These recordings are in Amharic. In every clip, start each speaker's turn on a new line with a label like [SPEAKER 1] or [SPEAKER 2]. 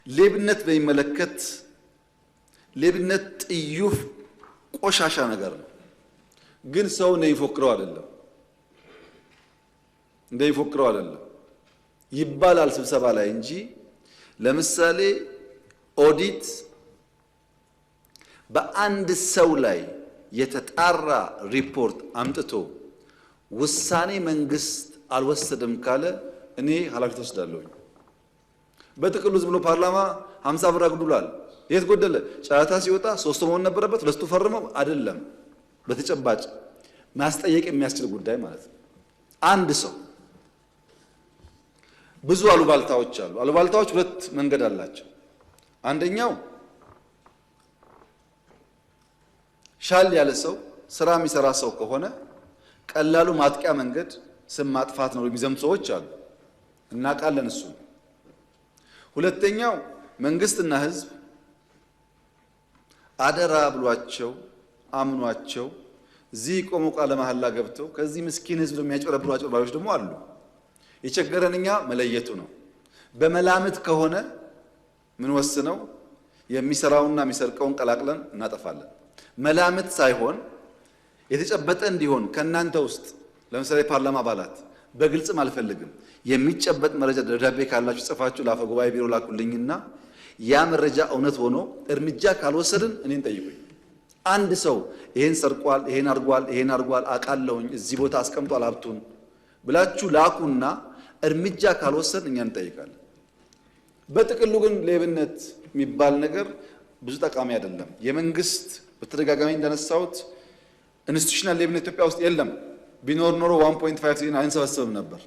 [SPEAKER 1] ሌብነት በሚመለከት ሌብነት ጥዩፍ ቆሻሻ ነገር ነው። ግን ሰው ነው ይፎክረው አይደለም እንደይፎክረው አይደለም ይባላል ስብሰባ ላይ እንጂ ለምሳሌ ኦዲት በአንድ ሰው ላይ የተጣራ ሪፖርት አምጥቶ ውሳኔ መንግስት አልወሰደም ካለ እኔ ኃላፊነት ወስዳለሁ። በጥቅሉ ዝም ብሎ ፓርላማ 50 ብር አግዱላል የት ጎደለ ጫታ ሲወጣ 3 መሆን ነበረበት ለስቱ ፈርመው አይደለም። በተጨባጭ ማስጠየቅ የሚያስችል ጉዳይ ማለት ነው። አንድ ሰው ብዙ አሉባልታዎች አሉ። አሉባልታዎች ሁለት መንገድ አላቸው። አንደኛው ሻል ያለ ሰው ስራ የሚሰራ ሰው ከሆነ ቀላሉ ማጥቂያ መንገድ ስም ማጥፋት ነው የሚዘምቱ ሰዎች አሉ እናቃለን እሱ። ሁለተኛው መንግስትና ህዝብ አደራ ብሏቸው አምኗቸው እዚህ ቆሞ ቃለ መሐላ ገብተው ከዚህ ምስኪን ህዝብ የሚያጨረብሩ አጭበርባሪዎች ደግሞ አሉ። የቸገረንኛ መለየቱ ነው። በመላምት ከሆነ ምን ወስነው የሚሰራውና የሚሰርቀውን ቀላቅለን እናጠፋለን። መላምት ሳይሆን የተጨበጠ እንዲሆን ከናንተ ውስጥ ለምሳሌ ፓርላማ አባላት በግልጽም አልፈልግም የሚጨበጥ መረጃ ደብዳቤ ካላችሁ ጽፋችሁ ለአፈ ጉባኤ ቢሮ ላኩልኝና ያ መረጃ እውነት ሆኖ እርምጃ ካልወሰድን እኔን ጠይቁኝ። አንድ ሰው ይሄን ሰርቋል ይሄን አርጓል አቃለውኝ እዚህ ቦታ አስቀምጧል ሀብቱን ብላችሁ ላኩና እርምጃ ካልወሰድን እኛን እንጠይቃለን። በጥቅሉ ግን ሌብነት የሚባል ነገር ብዙ ጠቃሚ አይደለም። የመንግስት በተደጋጋሚ እንደነሳሁት ኢንስቲትዩሽናል ሌብነት ኢትዮጵያ ውስጥ የለም። ቢኖር ኖሮ 1.5 ትሪሊዮን አንሰበስብም ነበር።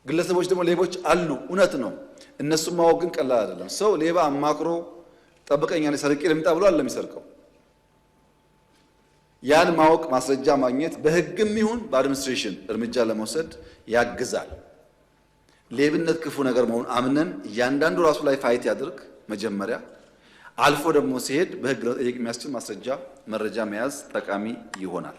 [SPEAKER 1] ግለሰቦች ደግሞ ሌቦች አሉ፣ እውነት ነው። እነሱም ማወቅ ግን ቀላል አይደለም። ሰው ሌባ አማክሮ ጠብቀኛ ነው ሰርቄ ልምጣ ብሎ አይደለም የሚሰርቀው። ያን ማወቅ ማስረጃ ማግኘት በህግም ይሁን በአድሚኒስትሬሽን እርምጃ ለመውሰድ ያግዛል። ሌብነት ክፉ ነገር መሆኑን አምነን እያንዳንዱ ራሱ ላይ ፋይት ያድርግ መጀመሪያ። አልፎ ደግሞ ሲሄድ በህግ ለመጠየቅ የሚያስችል ማስረጃ መረጃ መያዝ ጠቃሚ ይሆናል።